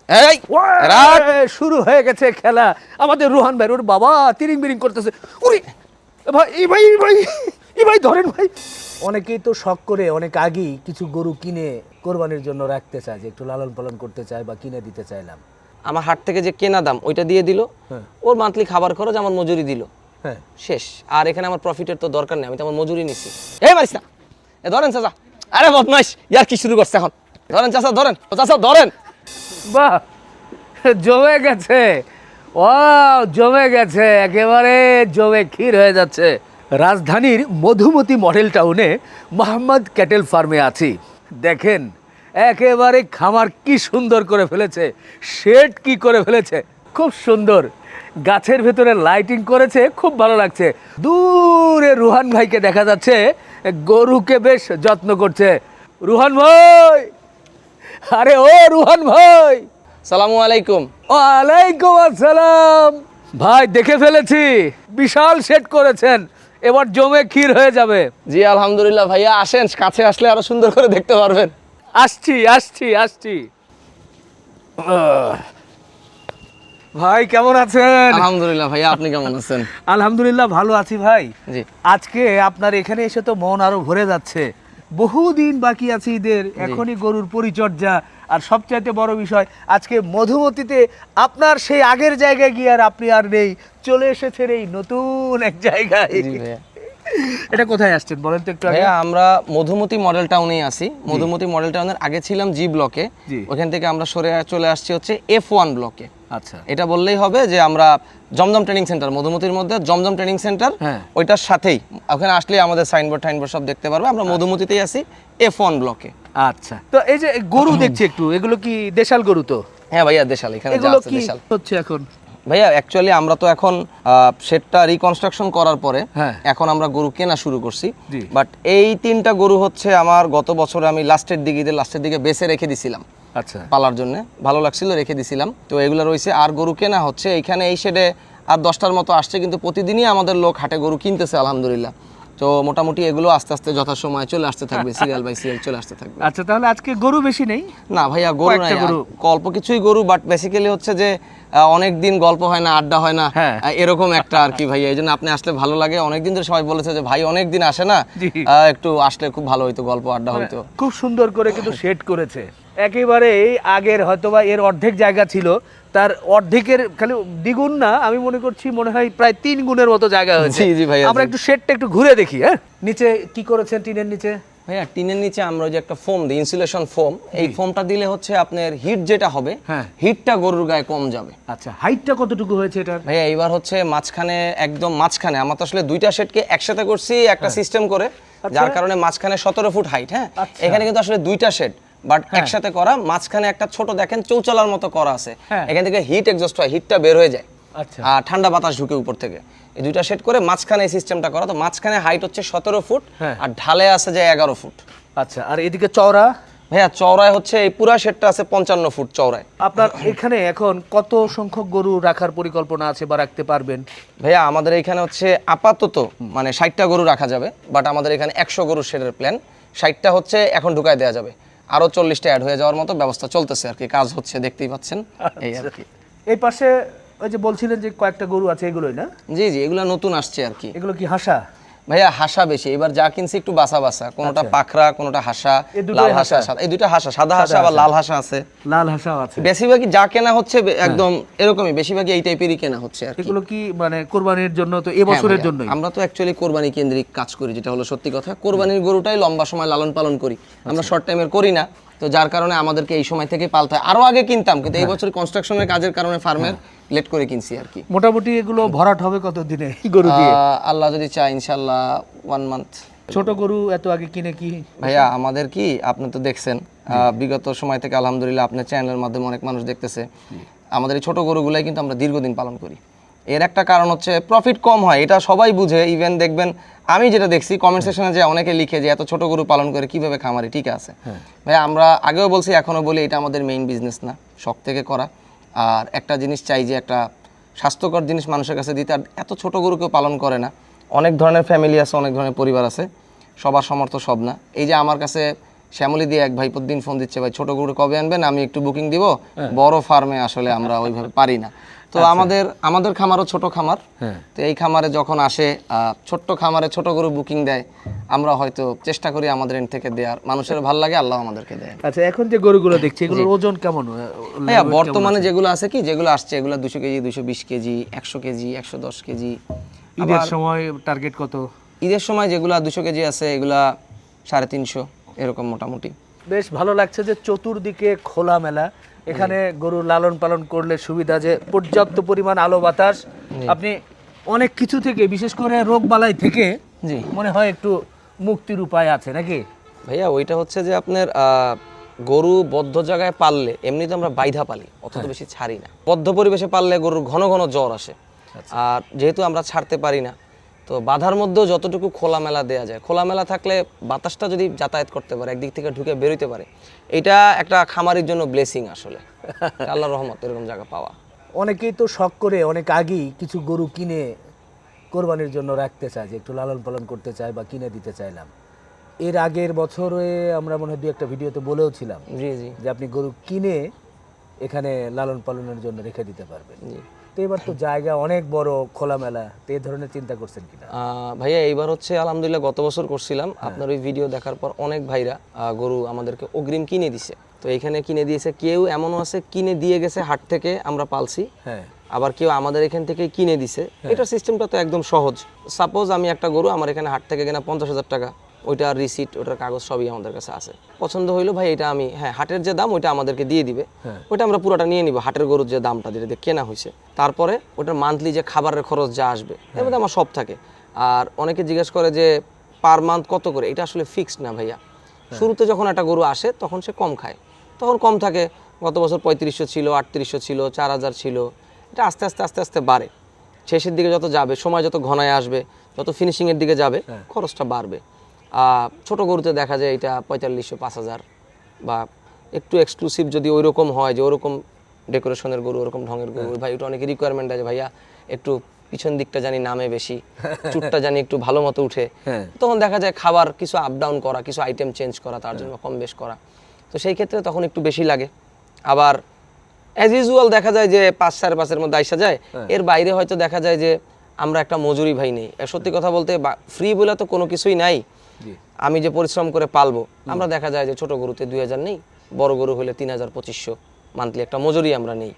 এই রাখ। শুরু হয়ে গেছে খেলা। আমাদের রোহান ভাই ওর বাবা তিরিং বিরিং করতেছে। উরি ভাই এই ভাই ধরেন ভাই। অনেকেই তো শখ করে অনেক আগেই কিছু গরু কিনে কোরবানির জন্য রাখতে চায়, যে একটু লালন পালন করতে চায় বা কিনে দিতে চাইলাম। আমার হাট থেকে যে কেনা দাম ওইটা দিয়ে দিল, হ্যাঁ। ওর মান্থলি খাবার খরচ আমার মজুরি দিল, হ্যাঁ, শেষ। আর এখানে আমার প্রফিটের তো দরকার নেই, আমি তো আমার মজুরি নিছি। এই মারিস না, এ ধরেন চাচা। আরে বদমাইশ, ইয়ার কি শুরু করছে এখন? ধরেন চাচা, ধরেন। ও চাচা ধরেন। বাহ, জমে গেছে। ও জমে গেছে, একেবারে জমে ক্ষীর হয়ে যাচ্ছে। রাজধানীর মধুমতি মডেল টাউনে মোহাম্মদ ক্যাটেল ফার্মে আছি। দেখেন একেবারে খামার কি সুন্দর করে ফেলেছে, শেড কি করে ফেলেছে, খুব সুন্দর। গাছের ভেতরে লাইটিং করেছে, খুব ভালো লাগছে। দূরে রুহান ভাইকে দেখা যাচ্ছে, গরুকে বেশ যত্ন করছে। রুহান ভাই, আরে ও রুহান ভাই। সালামু আলাইকুম। ওয়ালাইকুম আসসালাম। ভাই দেখে ফেলেছি, বিশাল সেট করেছেন, এবার জমে ক্ষীর হয়ে যাবে। জি আলহামদুলিল্লাহ ভাইয়া, আসেন, কাছে আসলে আরো সুন্দর করে দেখতে পারবেন। আসছি আসছি আসছি। ভাই কেমন আছেন? আলহামদুলিল্লাহ ভাইয়া, আপনি কেমন আছেন? আলহামদুলিল্লাহ ভালো আছি ভাই। জি। আজকে আপনার এখানে এসে তো মন আরো ভরে যাচ্ছে। বহুদিন বাকি আছে ঈদের, এখনই গরুর পরিচর্যা। আর সবচাইতে বড় বিষয়, আজকে মধুমতিতে আপনার সেই আগের জায়গায় গিয়ে আর আপনি আর নেই, চলে এসেছেন এই নতুন এক জায়গায়। জি ভাইয়া। এটা কোথায় আসছেন বলেন তো একটু আগে। ভাইয়া আমরা মধুমতি মডেল টাউনেই আছি। মধুমতি মডেল টাউনের আগে ছিলাম জি ব্লকে, জি। ওখান থেকে আমরা সরে চলে আসছি হচ্ছে F1 ব্লকে। আচ্ছা, এটা বললেই হবে যে আমরা জমজম ট্রেনিং সেন্টার, মধুমতির মধ্যে জমজম ট্রেনিং সেন্টার, হ্যাঁ। ওইটার সাথেই। ওখানে আসলেই আমাদের সাইনবোর্ড টাইনবোর্ড সব দেখতে পারবে। আমরা মধুমতিতেই আছি, F1 ব্লকে। আচ্ছা। তো এই যে গরু দেখছি একটু, এগুলো কি দেশাল গরু? তো হ্যাঁ ভাইয়া, দেশাল। এখানে যা এগুলো আছে কি দেশাল। হচ্ছে এখন? ভাইয়া অ্যাকচুয়ালি আমরা তো এখন শেডটা রিকনস্ট্রাকশন করার পরে হ্যাঁ। এখন আমরা গরু কেনা শুরু করছি। জি। বাট এই 3টা গরু হচ্ছে আমার গত বছরে আমি লাস্টের দিকে বেছে রেখে দিছিলাম আচ্ছা, পালার জন্য, ভালো লাগছিল রেখে দিছিলাম। তো এগুলো রয়েছে, আর গরু কেনা হচ্ছে এইখানে এই শেডে আর 10টার মতো আসছে, কিন্তু প্রতিদিনই আমাদের লোক হাটে গরু কিনতেছে আলহামদুলিল্লাহ। তো মোটামুটি এগুলো আস্তে আস্তে যথাসময়ে চলে আসতে থাকবে, সিরিয়াল বাই সিরিয়াল চলে আসতে থাকবে। আচ্ছা। তাহলে আজকে গরু বেশি নেই? না ভাইয়া, গরু নাই, কয়েকটা গরু। অল্প কিছুই গরু, বাট বেসিক্যালি হচ্ছে যে অনেক দিন গল্প হয় না, আড্ডা হয় না, হ্যাঁ। এরকম একটা আর কি ভাইয়া। এই জন্য আপনি আসলে ভালো লাগে। অনেকদিন ধরে সবাই বলেছে যে ভাই অনেক দিন আসে না, জি। একটু আসলে খুব ভালো হইতো, গল্প আড্ডা হইতো। খুব সুন্দর করে কিন্তু শেড করেছে। একেবারে এই আগের হয়তোবা এর অর্ধেক জায়গা ছিল, তার অর্ধেকের খালি দ্বিগুণ না, আমি মনে করছি মনে হয় প্রায় 3 গুণের মতো জায়গা হয়েছে। জি, জি ভাইয়া, আমরা জি। একটু শেডটা একটু ঘুরে দেখি। হ্যাঁ, নিচে কি করেছেন টিনের নিচে? ভাইয়া টিনের নিচে আমরা ওই যে একটা ফোম দিই, ইনসুলেশন ফোম। এই ফোমটা দিলে হচ্ছে আপনার হিট যেটা হবে, হ্যাঁ। হিটটা গরুর গায়ে কম যাবে। আচ্ছা, হাইটটা কতটুকু হয়েছে এটার? ভাইয়া এইবার হচ্ছে মাঝখানে, একদম মাঝখানে, আমরা তো আসলে 2টা শেডকে একসাথে করছি একটা সিস্টেম করে, যার কারণে মাঝখানে 17 ফুট হাইট। হ্যাঁ, আচ্ছা। এখানে কিন্তু আসলে 2টা শেড বাট একসাথে করা, মাঝখানে একটা ছোট দেখেন চৌচালার মতো করা আছে। হ্যাঁ। এখান থেকে হিট এক্সস্ট হয়, হিটটা বের হয়ে যায়, আচ্ছা, আর ঠান্ডা বাতাস ঢুকে উপর থেকে। এই 2টা শেড করে মাঝখানে এই সিস্টেমটা করা। তো মাঝখানে হাইট হচ্ছে 17 ফুট, হ্যাঁ। আর ঢালে আছে যে 11 ফুট। আচ্ছা। আর এদিকে চওড়া? ভাইয়া চওড়ায় হচ্ছে এই পুরা শেডটা আছে 55 ফুট চওড়ায়। আপনার এখানে এখন কত সংখ্যক গরু রাখার পরিকল্পনা আছে বা রাখতে পারবেন? ভাইয়া আমাদের এখানে হচ্ছে আপাতত মানে 60টা গরু রাখা যাবে, বাট আমাদের এখানে 100 গরুর শেডের প্ল্যান। 60টা হচ্ছে এখন ঢুকায় দেওয়া যাবে, আরো 40টা অ্যাড হয়ে যাওয়ার মতো ব্যবস্থা চলতেছে আর কি, কাজ হচ্ছে, দেখতেই পাচ্ছেন এই আর কি। এই পাশে ওই যে বলছিলেন যে কয়েকটা গরু আছে, এগুলোই না? জি জি, এগুলো নতুন আসছে আর কি। এগুলো কি হাসা? ভাইয়া হাসা বেশি, এবার যা কিনছি একটু বাসা বাসা, কোনোটা পাখরা, কোনোটা হাসা, এই দুটোই লাল হাসা, হাসা? সাদা, এই দুইটা হাসা, সাদা হাসা আবার লাল হাসা আছে। লাল হাসাও আছে? বেশিরভাগই যা কেনা হচ্ছে একদম এরকমই, বেশিরভাগই এই টাইপেরই কেনা হচ্ছে আর কি। এগুলো কি মানে কোরবানির জন্য? তো হ্যাঁ এবছরের ভাইয়া, জন্যই? আমরা তো অ্যাকচুয়ালি কোরবানি কেন্দ্রিক কাজ করি, যেটা হলো সত্যি কথা। কোরবানির গরুটাই লম্বা সময় লালন পালন করি আমরা, শর্ট টাইমের করি না। তো যার কারণে আমাদেরকে এই সময় থেকে পালতে হয়। আরো আগে কিনতাম, কিন্তু এই বছর কনস্ট্রাকশনের কাজের কারণে ফার্মের লেট করে কিনছি আর কি। মোটামুটি এগুলো ভরাট হবে কত দিনে গরু দিয়ে? আল্লাহ যদি চায় ইনশাল্লাহ 1 মান্থ। ছোট গরু এত আগে কিনে কি? ভাইয়া আমাদের কি, আপনি তো দেখছেন বিগত সময় থেকে আলহামদুলিল্লাহ আপনার চ্যানেলের মাধ্যমে অনেক মানুষ দেখতেছে, আমাদের এই ছোট গরুগুলাই কিন্তু আমরা দীর্ঘদিন পালন করি। এর একটা কারণ হচ্ছে প্রফিট কম হয়, এটা সবাই বুঝে। ইভেন দেখবেন আমি যেটা দেখছি কমেন্ট সেকশনে যে অনেকে লিখে যে এত ছোট গরু পালন করে কিভাবে খামারি, ঠিক আছে ভাই, আমরা আগেও বলছি এখনো বলি, এটা আমাদের মেইন বিজনেস না, শখ থেকে করা। আর একটা জিনিস চাই যে একটা স্বাস্থ্যকর জিনিস মানুষের কাছে দিতে। আর এত ছোট গরু কেউ পালন করে না, অনেক ধরনের ফ্যামিলি আছে, অনেক ধরনের পরিবার আছে, সবার সামর্থ্য সব না। এই যে আমার কাছে শ্যামলী দিয়ে এক ভাই প্রতিদিন ফোন দিচ্ছে, ভাই ছোট গরু কবে আনবেন, আমি একটু বুকিং দিব। বড় ফার্মে আসলে আমরা ওইভাবে পারি না। তো আমাদের খামারও ছোট খামার। তো এই খামারে যখন আসে ছোট্ট খামারে ছোট গরু বুকিং দেয়, আমরা হয়তো চেষ্টা করি আমাদের এন্ড থেকে দেওয়ার, মানুষের ভালো লাগে, আল্লাহ আমাদেরকে দেয়। আচ্ছা, এখন যে গরুগুলো দেখছি এগুলোর ওজন কেমন? হ্যাঁ, বর্তমানে যেগুলো আছে কি, যেগুলো আসছে এগুলো 200 কেজি, 220 কেজি, 100 কেজি, 110 কেজি। ঈদের সময় টার্গেট কত? ঈদের সময় যেগুলা 200 কেজি আছে এগুলা 350 এরকম মোটামুটি। বেশ ভালো লাগছে যে চতুর্দিকে খোলা মেলা, এখানে গরু লালন পালন করলে সুবিধা যে পর্যাপ্ত পরিমাণ আলো বাতাস, আপনি অনেক কিছু থেকে, বিশেষ করে রোগ বালাই থেকে জি মনে হয় একটু মুক্তির উপায় আছে নাকি ভাইয়া? ওইটা হচ্ছে যে আপনার গরু বদ্ধ জায়গায় পাললে, এমনিতে আমরা বাইধা পালি, অত তো বেশি ছাড়ি না। বদ্ধ পরিবেশে পাললে গরুর ঘন ঘন জ্বর আসে, আর যেহেতু আমরা ছাড়তে পারি না, তো বাধার মধ্যেও যতটুকু খোলামেলা দেয়া যায়, খোলামেলা থাকলে বাতাসটা যদি যাতায়াত করতে পারে, একদিক থেকে ঢুকে বেরোতে পারে, এটা একটা খামারির জন্য ব্লেসিং আসলে, আল্লাহর রহমত এরকম জায়গা পাওয়া। অনেকেই তো শখ করে অনেক আগেই কিছু গরু কিনে কোরবানির জন্য রাখতে চায়, যে একটু লালন পালন করতে চায় বা কিনে দিতে চাইলাম। এর আগের বছরে আমরা মনে হয় 2-1টা ভিডিওতে বলেও ছিলাম জি জি যে আপনি গরু কিনে এখানে লালন পালনের জন্য রেখে দিতে পারবেন। জি। তো এবার তো জায়গা অনেক বড়, খোলামেলা, তো এই ধরনের চিন্তা করছেন কিনা? ভাইয়া এইবার হচ্ছে আলহামদুলিল্লাহ, গত বছর করছিলাম, আপনার ওই ভিডিও দেখার পর অনেক ভাইরা গরু আমাদেরকে অগ্রিম কিনে দিছে। তো এখানে কিনে দিয়েছে, কেউ এমনও আছে কিনে দিয়ে গেছে হাট থেকে, আমরা পালছি। হ্যাঁ, আবার কেউ আমাদের এখান থেকে কিনে দিছে। এটা সিস্টেমটা তো একদম সহজ। সাপোজ আমি একটা গরু আমার এখানে হাট থেকে কেনা 50,000 টাকা, ওইটার রিসিট, ওটার কাগজ সবই আমাদের কাছে আছে। পছন্দ হইলো ভাই, এটা আমি, হ্যাঁ, হাটের যে দাম ওইটা আমাদেরকে দিয়ে দিবে, ওইটা আমরা পুরোটা নিয়ে নিব, হাটের গরুর যে দামটা যেটা দিয়ে কেনা হয়েছে। তারপরে ওটার মান্থলি যে খাবারের খরচ যা আসবে, এর মধ্যে আমার সব থাকে। আর অনেকে জিজ্ঞেস করে যে পার মান্থ কত করে, এটা আসলে ফিক্সড না ভাইয়া। শুরুতে যখন একটা গরু আসে তখন সে কম খায়, তখন কম থাকে। গত বছর 3500 ছিল, 3800 ছিল, 4000 ছিল। এটা আস্তে আস্তে আস্তে আস্তে বাড়ে। শেষের দিকে যত যাবে, সময় যত ঘনায় আসবে, যত ফিনিশিংয়ের দিকে যাবে, খরচটা বাড়বে। ছোট গরুতে দেখা যায় এটা 4500, 5000, বা একটু এক্সক্লুসিভ যদি ওই রকম হয়, যে ওরকম ডেকোরেশনের গরু, ওরকম ঢঙের গরু, ভাই ওটা অনেকে রিকোয়ারমেন্ট আছে, ভাইয়া একটু পিছন দিকটা জানি নামে বেশি, চুটটা জানি একটু ভালো মতো উঠে, তখন দেখা যায় খাবার কিছু আপ ডাউন করা, কিছু আইটেম চেঞ্জ করা, তার জন্য কম বেশ করা। তো সেই ক্ষেত্রে তখন একটু বেশি লাগে। আবার অ্যাজ ইউজুয়াল দেখা যায় যে 5-5.5 মধ্যে আইসা যায়। এর বাইরে হয়তো দেখা যায় যে আমরা একটা মজুরি ভাই নেই। সত্যি কথা বলতে ফ্রি বলে তো কোনো কিছুই নাই। আমি যে পরিশ্রম করে পালবো, আমরা দেখা যায় যে ছোট গরুতে 2000 নেই, বড় গরু হলে 3000-2500 মান্থলি একটা মজুরি আমরা নেই।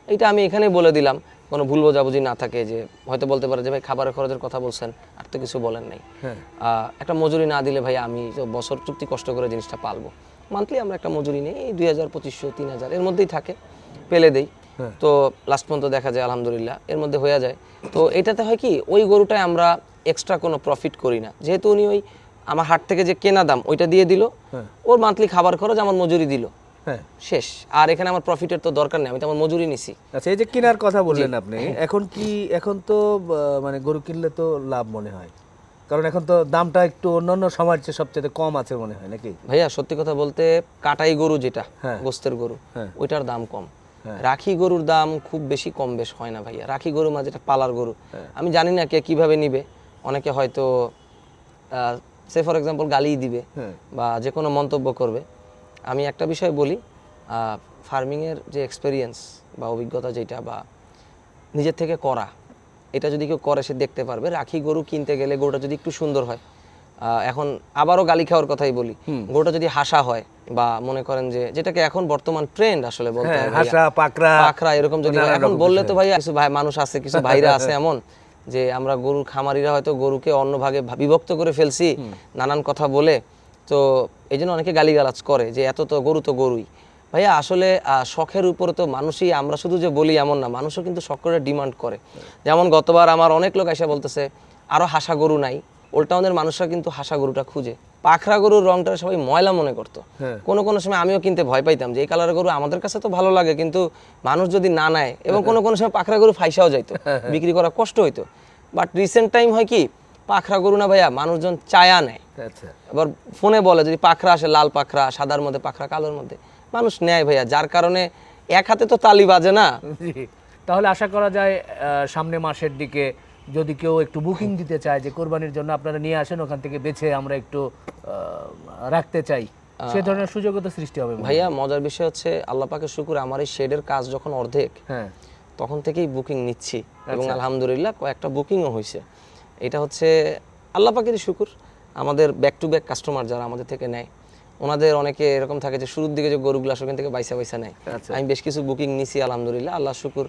এইটা আমি এখানেই বলে দিলাম, কোনো ভুল বোঝাবুঝি না থাকে। যে হয়তো বলতে পারে যে ভাই খাবারের খরচের কথা বলছেন, আর তো কিছু বলেন নাই। একটা মজুরি না দিলে ভাই আমি তো বছর চুক্তি কষ্ট করে জিনিসটা পালবো, মান্থলি আমরা একটা মজুরি নেই, এই 2000-2500-3000 এর মধ্যেই থাকে, পেলে দেই। তো লাস্ট পর্যন্ত দেখা যায় আলহামদুলিল্লাহ এর মধ্যে হয়ে যায়। তো এটাতে হয় কি, ওই গরুটায় আমরা এক্সট্রা কোনো প্রফিট করি না, যেহেতু উনি ওই আমার হাট থেকে যে কেনা দাম ওইটা দিয়ে দিল, ওর মান্থলি খাবার খরচ আমার মজুরি দিল, শেষ। আর এখানে আমার প্রফিটের তো দরকার নেই, আমি তো আমার মজুরি নিছি। আচ্ছা, এই যে কেনার কথা বললেন আপনি, এখন তো মানে গরু কিনলে তো লাভ মনে হয়, কারণ এখন তো দামটা একটু অন্যান্য সময়ের চেয়ে সবচেয়ে কম আছে মনে হয় নাকি? ভাইয়া সত্যি কথা বলতে, কাটাই গরু যেটা গোস্তের গরু, ওইটার দাম কম। রাখি গরুর দাম খুব বেশি কম বেশ হয় না ভাইয়া। রাখি গরু মানে যেটা পালার গরু, আমি জানি না কে কিভাবে নিবে, অনেকে হয়তো সে ফর এক্সাম্পল গালি দিবে বা যে কোনো মন্তব্য করবে। আমি একটা বিষয় বলি, ফার্মিংয়ের যে এক্সপেরিয়েন্স বা অভিজ্ঞতা যেটা, বা নিজের থেকে করা, এটা যদি কেউ করে সে দেখতে পারবে। রাখি গরু কিনতে গেলে গরুটা যদি একটু সুন্দর হয়, এখন আবারও গালি খাওয়ার কথাই বলি, গরুটা যদি হাসা হয়, বা মনে করেন যে যেটাকে এখন বর্তমান ট্রেন্ড আসলে বলতে হয়, হাসা, পাকড়া এরকম যদি হয়, এখন বললে তো ভাই কিছু ভাই মানুষ আছে, কিছু ভাইরা আছে এমন যে আমরা গরুর খামারিরা হয়তো গরুকে অন্য ভাগে বিভক্ত করে ফেলছি নানান কথা বলে। তো এই জন্য অনেকে গালিগালাজ করে যে এত তো গরুই। ভাইয়া আসলে শখের উপরে তো মানুষই, আমরা শুধু যে বলি এমন না, মানুষও কিন্তু শখ করে ডিমান্ড করে। যেমন গতবার আমার অনেক লোক এসে বলতেছে আরো হাসা গরু নাই, ওল্টা আমাদের মানুষরা কিন্তু হাসা গরুটা খুঁজে। পাখরা গরুর রংটা সবাই ময়লা মনে করতো, কোনো সময় আমিও কিনতে ভয় পাইতাম যে এই কালারের গরু আমাদের কাছে তো ভালো লাগে, কিন্তু মানুষ যদি না নেয়, এবং কোনো সময় পাখরা গরু ফাইসাও যাইতো, বিক্রি করা কষ্ট হইতো। বাট রিসেন্ট টাইম হয় কি, পাখরা গরু না ভাইয়া মানুষজন চায়া নেয়। এবার ফোনে বলে যদি পাখরা আসে, লাল পাখরা, সাদার মধ্যে পাখরা, কালোর মধ্যে, মানুষ নেয় ভাইয়া, যার কারণে এক হাতে তো তালি বাজে না। তাহলে আশা করা যায় সামনে মাসের দিকে যদি কেউ একটু বুকিং দিতে চায় যে কোরবানির জন্য আপনারা নিয়ে আসেন, ওখান থেকে বেছে আমরা একটু রাখতে চাই, সে ধরনের সুযোগও তো সৃষ্টি হবে ভাইয়া মজার বিষয় হচ্ছে আল্লাহ পাকের শুকর, আমার এই শেডের কাজ যখন অর্ধেক, হ্যাঁ তখন থেকেই বুকিং নিচ্ছি এবং আলহামদুলিল্লাহ কয়েকটা বুকিংও হয়েছে। এটা হচ্ছে আল্লাহ পাকেরই শুকর। আমাদের ব্যাক টু ব্যাক কাস্টমার যারা আমাদের থেকে নেয়, ওনাদের অনেকে এরকম থাকে যে শুরুর দিকে যে গরুগুলো আসে ওখান থেকে বাইসা নেয়। আমি বেশ কিছু বুকিং নিছি আলহামদুলিল্লাহ, আল্লাহ শুকুর।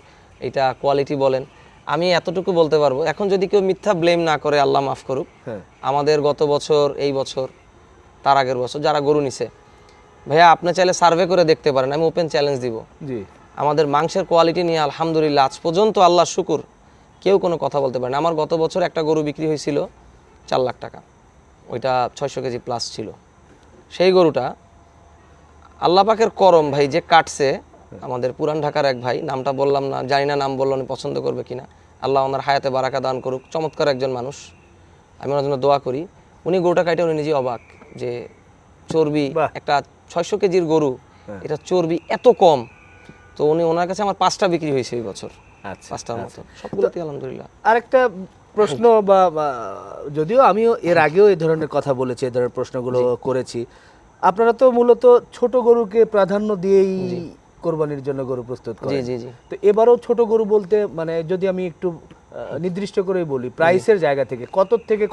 এটা কোয়ালিটি বলেন, আমি এতটুকু বলতে পারবো, এখন যদি কেউ মিথ্যা ব্লেম না করে আল্লাহ মাফ করুক, আমাদের গত বছর, এই বছর, তার আগের বছর যারা গরু নিছে, ভাইয়া আপনি চাইলে সার্ভে করে দেখতে পারেন, আমি ওপেন চ্যালেঞ্জ দিব, জি আমাদের মাংসের কোয়ালিটি নিয়ে আলহামদুলিল্লাহ আজ পর্যন্ত আল্লাহ শুকুর কেউ কোনো কথা বলতে পারে না। আমার গত বছর একটা গরু বিক্রি হয়েছিল 4 লাখ টাকা, ওইটা 600 কেজি প্লাস ছিল। সেই গরুটা আল্লাহ পাকের করম ভাই, যে কাটছে আমাদের পুরান ঢাকার এক ভাই, নামটা বললাম না, জানি না নাম বললো পছন্দ করবে কিনা, আল্লাহ ওনার হায়াতে বারাকা দান করুক, চমৎকার একজন মানুষ, আমি ওনার জন্য দোয়া করি। উনি গরুটা কাটে উনি নিজেই অবাক যে চর্বি, একটা 600 কেজির গরু, এটা চর্বি এত কম। তো উনি, ওনার কাছে আমার 5টা বিক্রি হয়েছে এই বছর, 5টার মতো, সবগুলোতে আলহামদুলিল্লাহ। আরেকটা প্রশ্ন বা যদিও আমিও এর আগেও এই ধরনের কথা বলেছি, এই ধরনের প্রশ্নগুলো করেছি, আপনারা তো মূলত ছোট গরুকে প্রাধান্য দিয়েই কোরবানির জন্য গরু প্রস্তুত করেন। জি জি জি। তো এবারও ছোট গরু বলতে মানে যদি আমি একটু নির্দিষ্ট করেই বলি, প্রাইসের জায়গা থেকে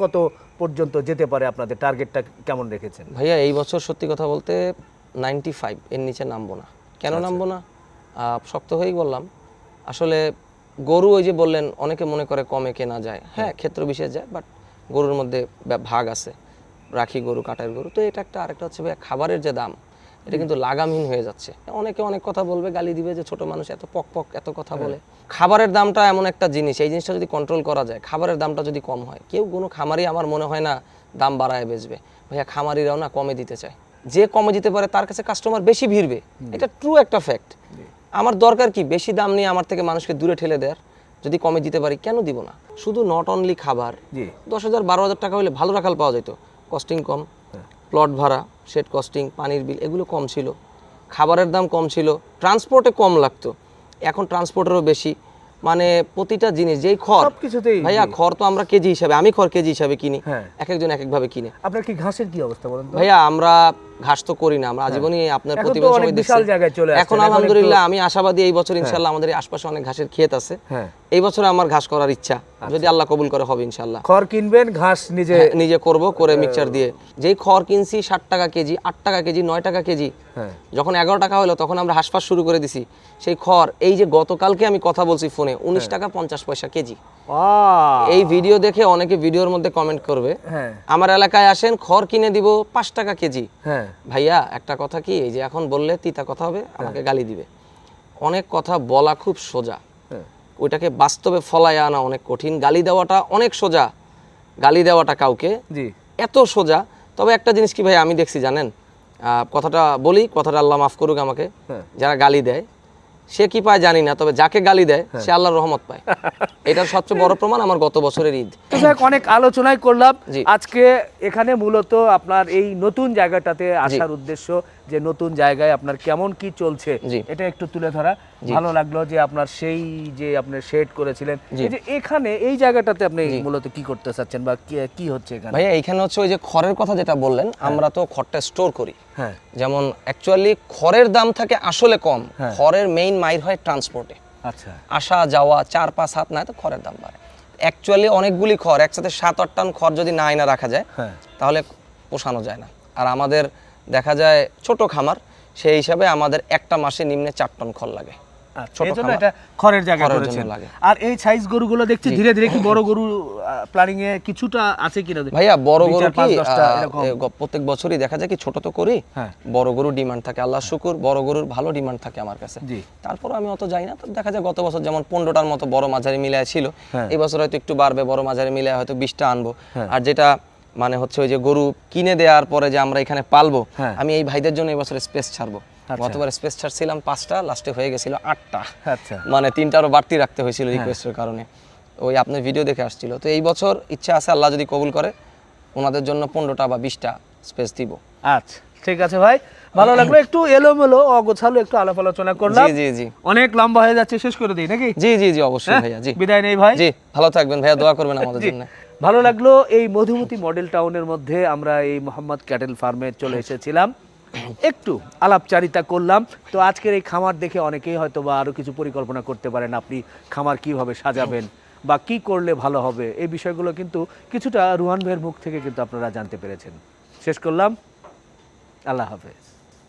কত পর্যন্ত যেতে পারে, আপনাদের টার্গেটটা কেমন রেখেছেন? ভাইয়া এই বছর সত্যি কথা বলতে 95 এর নিচে নামবো না। কেন নামবো না? শক্ত হয়েই বললাম, আসলে গরু ওই যে বললেন অনেকে মনে করে কমে কেনা যায়, হ্যাঁ ক্ষেত্র বিশেষ যায়, বাট গরুর মধ্যে ভাগ আছে, রাখি গরু, কাটার গরু। তো এটা একটা, আরেকটা হচ্ছে ভাইয়া খাবারের যে দাম, এটা কিন্তু লাগামহীন হয়ে যাচ্ছে। অনেকে অনেক কথা বলবে, গালি দিবে যে ছোট মানুষ এত পক এত কথা বলে। খাবারের দামটা এমন একটা জিনিস, এই জিনিসটা যদি কন্ট্রোল করা যায়, খাবারের দামটা যদি কম হয়, কেউ কোনো খামারি আমার মনে হয় না দাম বাড়ায় বেচবে। ভাইয়া খামারিরাও না কমে দিতে চায়, যে কমে দিতে পারে তার কাছে কাস্টমার বেশি ভিড়বে, এটা ট্রু একটা ফ্যাক্ট। আমার দরকার কি বেশি দাম নিয়ে আমার থেকে মানুষকে দূরে ঠেলে দেয়ার? যদি কমে দিতে পারি কেন দিব না? শুধু নট অনলি খাবার, 10,000 12,000 টাকা হলে ভালো রাখাল পাওয়া যেত, কস্টিং কম, প্লট ভাড়া, শেড কস্টিং, পানির বিল, এগুলো কম ছিল, খাবারের দাম কম ছিল, ট্রান্সপোর্টে কম লাগতো, এখন ট্রান্সপোর্টেরও বেশি। মানে প্রতিটা জিনিস, যেই খড়, ভাইয়া খড় তো আমরা কেজি হিসাবে, আমি খড় কেজি হিসাবে কিনি, এক একজন এক একভাবে কিনে। আপনার কি ঘাসের কি অবস্থা বলেন তো? ভাইয়া আমরা ঘাস তো করি না, আমরা আজীবনই আপনার প্রতিবেদন সবাই দেখছেন। এখন আলহামদুলিল্লাহ আমি আশাবাদী, এই বছর ইনশাআল্লাহ আমাদের আশপাশে অনেক ঘাসের ক্ষেত আছে, এই বছর আমার ঘাস করার ইচ্ছা, যদি আল্লাহ কবুল করে হবে ইনশাআল্লাহ। খড় কিনবেন, ঘাস নিজে করব, করে মিক্সচার দিয়ে। যেই খড় কিনছি 60 টাকা কেজি, 8 টাকা কেজি, 9 টাকা কেজি, যখন 11 টাকা হলো তখন আমরা হাঁসফাঁস শুরু করে দিছি। সেই খড়, এই যে গতকালকে আমি কথা বলছি ফোনে, 19 টাকা 50 পয়সা কেজি। এই ভিডিও দেখে অনেকে ভিডিওর মধ্যে কমেন্ট করবে, আমার এলাকায় আসেন খড় কিনে দিব 5 টাকা কেজি। ভাইয়া একটা কথা কি, এই যে এখন বললে তিতা কথা হবে, আমাকে গালি দিবে। অনেক কথা বলা খুব সোজা, ওইটাকে বাস্তবে ফলায় আনা অনেক কঠিন। গালি দেওয়াটা অনেক সোজা, গালি দেওয়াটা কাউকে এত সোজা। তবে একটা জিনিস কি ভাই আমি দেখছি জানেন, কথাটা বলি, কথাটা আল্লাহ মাফ করুক আমাকে, যারা গালি দেয় সে কি পায় জানি না, তবে যাকে গালি দেয় সে আল্লাহর রহমত পায়। এটার সবচেয়ে বড় প্রমাণ আমার গত বছরের ঈদ। অনেক আলোচনাই করলাম আজকে এখানে, মূলত আপনার এই নতুন জায়গাটাতে আসার উদ্দেশ্য, যে নতুন জায়গায় আপনার কেমন কি চলছে এটা একটু তুলে ধরা। ভালো লাগলো যে আপনার সেই যে আপনি শেড করেছিলেন, এই যে এখানে এই জায়গাটাতে আপনি মূলত কি করতে চাচ্ছেন বা কি হচ্ছে এখানে? ভাইয়া এখানে হচ্ছে ওই যে খড়ের কথা যেটা বললেন, আমরা তো খড়টা স্টোর করি, যেমন অ্যাকচুয়ালি খড়ের দাম থাকে আসলে কম, খড়ের মেইন মাইর হয় ট্রান্সপোর্টে, আচ্ছা আসা যাওয়া 4-5 হাত না, তো খড়ের দাম বাড়ে। অ্যাকচুয়ালি অনেকগুলি খড় একসাথে 7-8 টন খড় যদি না আইনা রাখা যায় তাহলে পোষানো যায় না। আর আমাদের দেখা যায় ছোট খামার, সেই হিসাবে আমাদের একটা মাসে নিম্নে 4 টন খড় লাগে। খড়ের জায়গা করেছেন। আর এই সাইজ গরুগুলো দেখছি ধীরে ধীরে কি বড় গরু প্ল্যানিং এ কিছুটা আছে কিনা? ভাইয়া বড় গরু কি প্রত্যেক বছরই দেখা যায় কি, ছোট তো করি, বড় গরু ডিমান্ড থাকে, আল্লাহ শুকুর বড় গরুর ভালো ডিমান্ড থাকে আমার কাছে। তারপর আমি অত যাই না, তো দেখা যায় গত বছর যেমন 15টার মতো বড় মাঝারি মিলায় ছিল, এই বছর হয়তো একটু বাড়বে, বড় মাঝারি মিলায় হয়তো 20টা আনবো। আর যেটা মানে হচ্ছে ওই যে গরু কিনে দেওয়ার পরে যে আমরা এখানে পালবো, আমি এই ভাইদের জন্য এই বছর স্পেস ছাড়বো। গতবার স্পেস ছাড়ছিলাম 5টা, লাস্টে হয়ে গেছিল 8টা, মানে 3টারও বাড়তি রাখতে হয়েছিল রিকোয়েস্টের কারণে, ওই আপনার ভিডিও দেখে আসছিল। তো এই বছর ইচ্ছা আছে আল্লাহ যদি কবুল করে ওনাদের জন্য 15টা বা 20টা স্পেস দিব। আচ্ছা ঠিক আছে ভাই, ভালো লাগলো, একটু এলোমেলো অগোছালো একটু আলাপ আলোচনা করলাম। জি জি, অনেক লম্বা হয়ে যাচ্ছে, শেষ করে দিই নাকি? জি জি জি অবশ্যই ভাইয়া, জি বিদায় নেই ভাই। জি ভালো থাকবেন ভাইয়া, দোয়া করবেন আমাদের জন্য। ভালো লাগলো। এই মধুমতি মডেল টাউনের মধ্যে আমরা এই মোহাম্মদ ক্যাটেল ফার্মে চলে এসেছিলাম। একটু আলাপচারিতা করলাম। তো আজকের এই খামার দেখে অনেকেই হয়তো বা আরও কিছু পরিকল্পনা করতে পারেন, আপনি খামার কিভাবে সাজাবেন বা কি করলে ভালো হবে, এই বিষয়গুলো কিন্তু কিছুটা রুহান ভাইয়ের মুখ থেকে কিন্তু আপনারা জানতে পেরেছেন। শেষ করলাম, আল্লাহ হাফেজ।